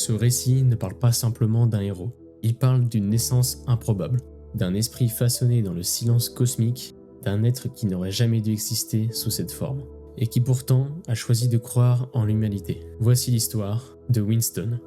Ce récit ne parle pas simplement d'un héros, il parle d'une naissance improbable, d'un esprit façonné dans le silence cosmique, d'un être qui n'aurait jamais dû exister sous cette forme, et qui pourtant a choisi de croire en l'humanité. Voici l'histoire de Winston.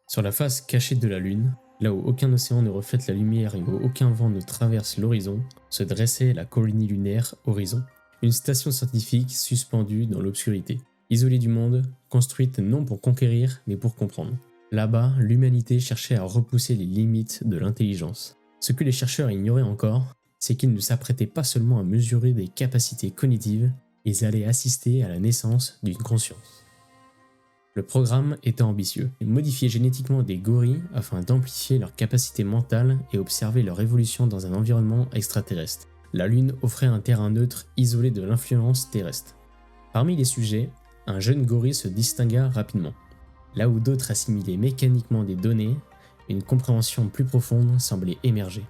Sur la face cachée de la Lune, là où aucun océan ne reflète la lumière et où aucun vent ne traverse l'horizon, se dressait la colonie lunaire Horizon, une station scientifique suspendue dans l'obscurité. Isolée du monde, construite non pour conquérir, mais pour comprendre. Là-bas, l'humanité cherchait à repousser les limites de l'intelligence. Ce que les chercheurs ignoraient encore, c'est qu'ils ne s'apprêtaient pas seulement à mesurer des capacités cognitives, ils allaient assister à la naissance d'une conscience. Le programme était ambitieux, modifier génétiquement des gorilles afin d'amplifier leurs capacités mentales et observer leur évolution dans un environnement extraterrestre. La Lune offrait un terrain neutre isolé de l'influence terrestre. Parmi les sujets, un jeune gorille se distingua rapidement. Là où d'autres assimilaient mécaniquement des données, une compréhension plus profonde semblait émerger.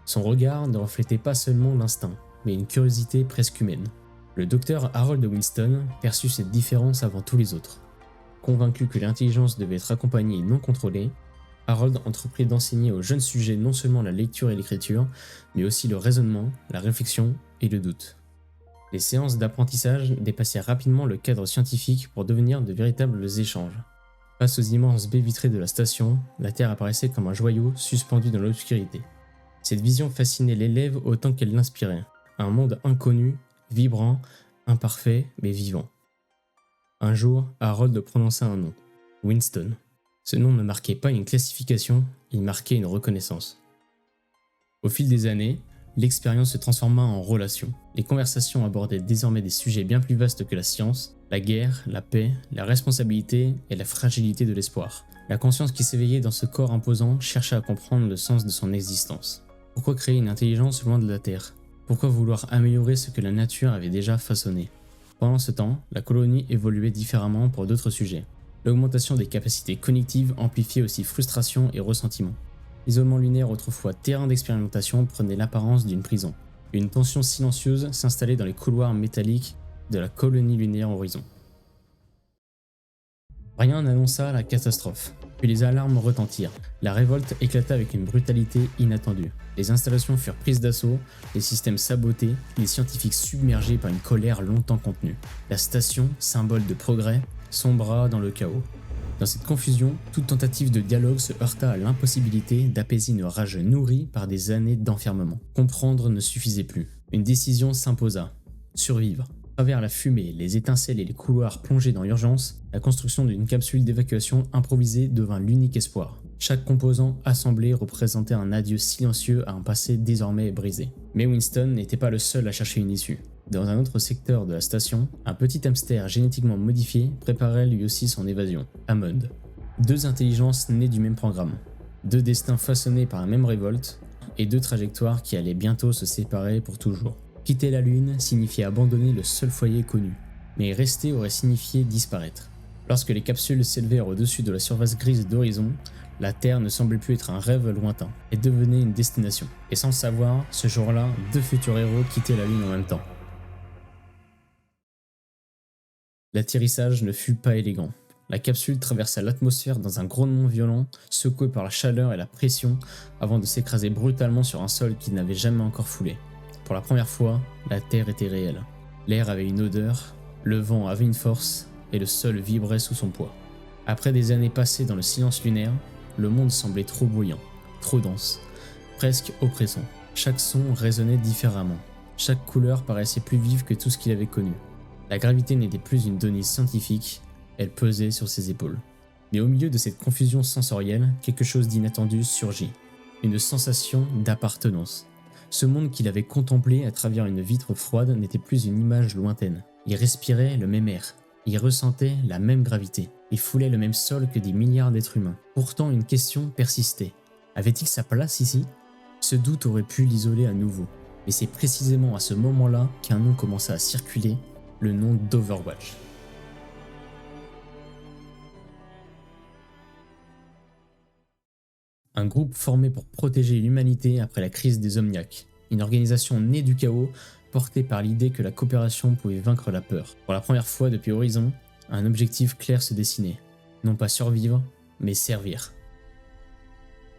Son regard ne reflétait pas seulement l'instinct, mais une curiosité presque humaine. Le docteur Harold Winston perçut cette différence avant tous les autres. Convaincu que l'intelligence devait être accompagnée et non contrôlée, Harold entreprit d'enseigner au jeune sujet non seulement la lecture et l'écriture, mais aussi le raisonnement, la réflexion et le doute. Les séances d'apprentissage dépassaient rapidement le cadre scientifique pour devenir de véritables échanges. Face aux immenses baies vitrées de la station, la Terre apparaissait comme un joyau suspendu dans l'obscurité. Cette vision fascinait l'élève autant qu'elle l'inspirait. Un monde inconnu, vibrant, imparfait, mais vivant. Un jour, Harold prononça un nom, Winston. Ce nom ne marquait pas une classification, il marquait une reconnaissance. Au fil des années, l'expérience se transforma en relation. Les conversations abordaient désormais des sujets bien plus vastes que la science, la guerre, la paix, la responsabilité et la fragilité de l'espoir. La conscience qui s'éveillait dans ce corps imposant cherchait à comprendre le sens de son existence. Pourquoi créer une intelligence loin de la Terre? Pourquoi vouloir améliorer ce que la nature avait déjà façonné? Pendant ce temps, la colonie évoluait différemment pour d'autres sujets. L'augmentation des capacités cognitives amplifiait aussi frustration et ressentiment. L'isolement lunaire, autrefois terrain d'expérimentation, prenait l'apparence d'une prison. Une tension silencieuse s'installait dans les couloirs métalliques de la colonie lunaire Horizon. Rien n'annonça la catastrophe, puis les alarmes retentirent. La révolte éclata avec une brutalité inattendue. Les installations furent prises d'assaut, les systèmes sabotés, les scientifiques submergés par une colère longtemps contenue. La station, symbole de progrès, sombra dans le chaos. Dans cette confusion, toute tentative de dialogue se heurta à l'impossibilité d'apaiser une rage nourrie par des années d'enfermement. Comprendre ne suffisait plus. Une décision s'imposa. Survivre. À travers la fumée, les étincelles et les couloirs plongés dans l'urgence, la construction d'une capsule d'évacuation improvisée devint l'unique espoir. Chaque composant assemblé représentait un adieu silencieux à un passé désormais brisé. Mais Winston n'était pas le seul à chercher une issue. Dans un autre secteur de la station, un petit hamster génétiquement modifié préparait lui aussi son évasion, Hammond. Deux intelligences nées du même programme, deux destins façonnés par la même révolte, et deux trajectoires qui allaient bientôt se séparer pour toujours. Quitter la Lune signifiait abandonner le seul foyer connu, mais rester aurait signifié disparaître. Lorsque les capsules s'élevèrent au-dessus de la surface grise d'Horizon, la Terre ne semblait plus être un rêve lointain, et devenait une destination. Et sans le savoir, ce jour-là, deux futurs héros quittaient la Lune en même temps. L'atterrissage ne fut pas élégant. La capsule traversa l'atmosphère dans un grondement violent, secoué par la chaleur et la pression, avant de s'écraser brutalement sur un sol qu'il n'avait jamais encore foulé. Pour la première fois, la Terre était réelle. L'air avait une odeur, le vent avait une force, et le sol vibrait sous son poids. Après des années passées dans le silence lunaire, le monde semblait trop bruyant, trop dense, presque oppressant. Chaque son résonnait différemment. Chaque couleur paraissait plus vive que tout ce qu'il avait connu. La gravité n'était plus une donnée scientifique, elle pesait sur ses épaules. Mais au milieu de cette confusion sensorielle, quelque chose d'inattendu surgit. Une sensation d'appartenance. Ce monde qu'il avait contemplé à travers une vitre froide n'était plus une image lointaine. Il respirait le même air. Il ressentait la même gravité. Il foulait le même sol que des milliards d'êtres humains. Pourtant, une question persistait. Avait-il sa place ici? Ce doute aurait pu l'isoler à nouveau. Mais c'est précisément à ce moment-là qu'un nom commença à circuler, le nom d'Overwatch. Un groupe formé pour protéger l'humanité après la crise des Omniacs. Une organisation née du chaos, portée par l'idée que la coopération pouvait vaincre la peur. Pour la première fois depuis Horizon, un objectif clair se dessinait. Non pas survivre, mais servir.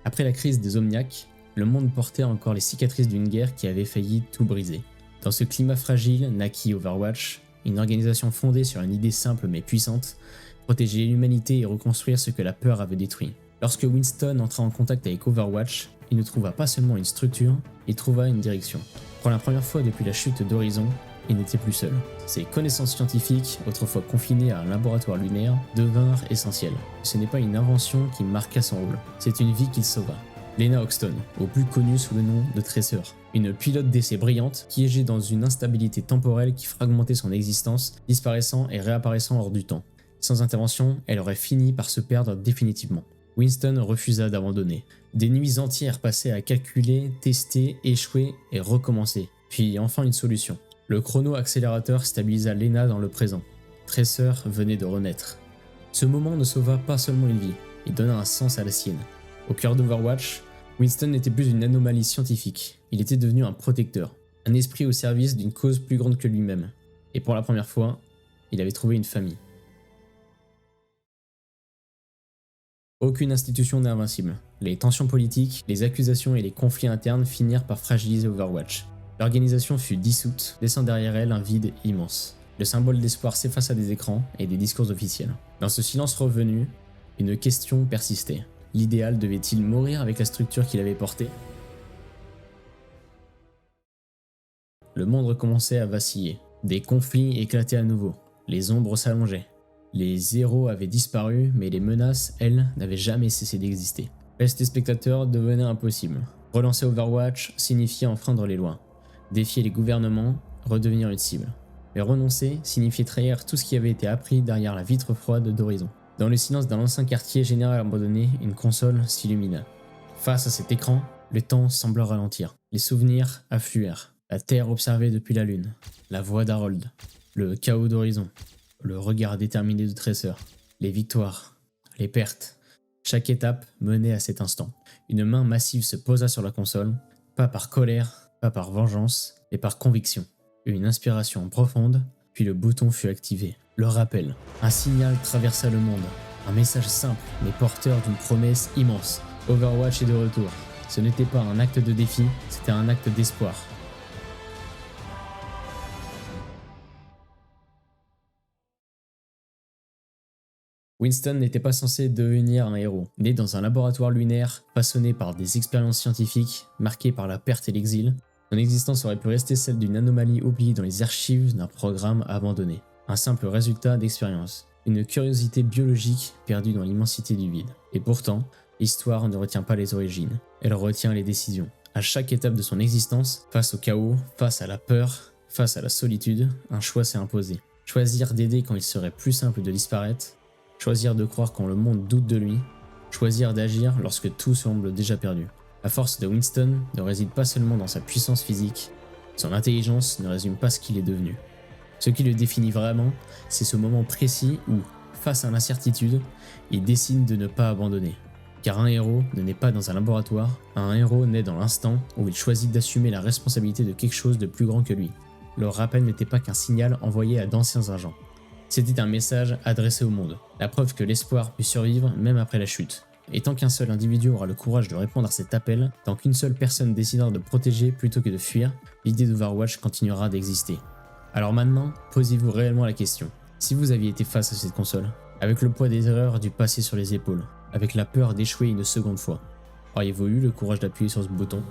Après la crise des Omniacs, le monde portait encore les cicatrices d'une guerre qui avait failli tout briser. Dans ce climat fragile naquit Overwatch, une organisation fondée sur une idée simple mais puissante, protéger l'humanité et reconstruire ce que la peur avait détruit. Lorsque Winston entra en contact avec Overwatch, il ne trouva pas seulement une structure, il trouva une direction. Pour la première fois depuis la chute d'Horizon, il n'était plus seul. Ses connaissances scientifiques, autrefois confinées à un laboratoire lunaire, devinrent essentielles. Ce n'est pas une invention qui marqua son rôle, c'est une vie qu'il sauva. Lena Hoxton, au plus connue sous le nom de Tracer, une pilote d'essai brillante, piégée dans une instabilité temporelle qui fragmentait son existence, disparaissant et réapparaissant hors du temps. Sans intervention, elle aurait fini par se perdre définitivement. Winston refusa d'abandonner. Des nuits entières passées à calculer, tester, échouer et recommencer. Puis enfin une solution. Le chrono-accélérateur stabilisa Lena dans le présent. Tracer venait de renaître. Ce moment ne sauva pas seulement une vie, il donna un sens à la sienne. Au cœur d'Overwatch, Winston n'était plus une anomalie scientifique, il était devenu un protecteur, un esprit au service d'une cause plus grande que lui-même. Et pour la première fois, il avait trouvé une famille. Aucune institution n'est invincible. Les tensions politiques, les accusations et les conflits internes finirent par fragiliser Overwatch. L'organisation fut dissoute, laissant derrière elle un vide immense. Le symbole d'espoir s'effaça des écrans et des discours officiels. Dans ce silence revenu, une question persistait. L'idéal devait-il mourir avec la structure qu'il avait portée? Le monde recommençait à vaciller. Des conflits éclataient à nouveau. Les ombres s'allongeaient. Les héros avaient disparu, mais les menaces, elles, n'avaient jamais cessé d'exister. Rester spectateur devenait impossible. Relancer Overwatch signifiait enfreindre les lois. Défier les gouvernements, redevenir une cible. Mais renoncer signifiait trahir tout ce qui avait été appris derrière la vitre froide d'Horizon. Dans le silence d'un ancien quartier général abandonné, une console s'illumina. Face à cet écran, le temps sembla ralentir. Les souvenirs affluèrent. La Terre observée depuis la Lune, la voix d'Harold, le chaos d'Horizon, le regard déterminé de Tracer, les victoires, les pertes. Chaque étape menait à cet instant. Une main massive se posa sur la console, pas par colère, pas par vengeance, mais par conviction. Une inspiration profonde, puis le bouton fut activé. Le rappel. Un signal traversa le monde. Un message simple, mais porteur d'une promesse immense. Overwatch est de retour. Ce n'était pas un acte de défi, c'était un acte d'espoir. Winston n'était pas censé devenir un héros. Né dans un laboratoire lunaire, passionné par des expériences scientifiques, marqué par la perte et l'exil, son existence aurait pu rester celle d'une anomalie oubliée dans les archives d'un programme abandonné. Un simple résultat d'expérience, une curiosité biologique perdue dans l'immensité du vide. Et pourtant, l'histoire ne retient pas les origines, elle retient les décisions. À chaque étape de son existence, face au chaos, face à la peur, face à la solitude, un choix s'est imposé. Choisir d'aider quand il serait plus simple de disparaître, choisir de croire quand le monde doute de lui, choisir d'agir lorsque tout semble déjà perdu. La force de Winston ne réside pas seulement dans sa puissance physique, son intelligence ne résume pas ce qu'il est devenu. Ce qui le définit vraiment, c'est ce moment précis où, face à l'incertitude, il décide de ne pas abandonner. Car un héros ne naît pas dans un laboratoire, un héros naît dans l'instant où il choisit d'assumer la responsabilité de quelque chose de plus grand que lui. Le rappel n'était pas qu'un signal envoyé à d'anciens agents. C'était un message adressé au monde, la preuve que l'espoir peut survivre même après la chute. Et tant qu'un seul individu aura le courage de répondre à cet appel, tant qu'une seule personne décidera de protéger plutôt que de fuir, l'idée d'Overwatch continuera d'exister. Alors maintenant, posez-vous réellement la question. Si vous aviez été face à cette console, avec le poids des erreurs du passé sur les épaules, avec la peur d'échouer une seconde fois, auriez-vous eu le courage d'appuyer sur ce bouton ?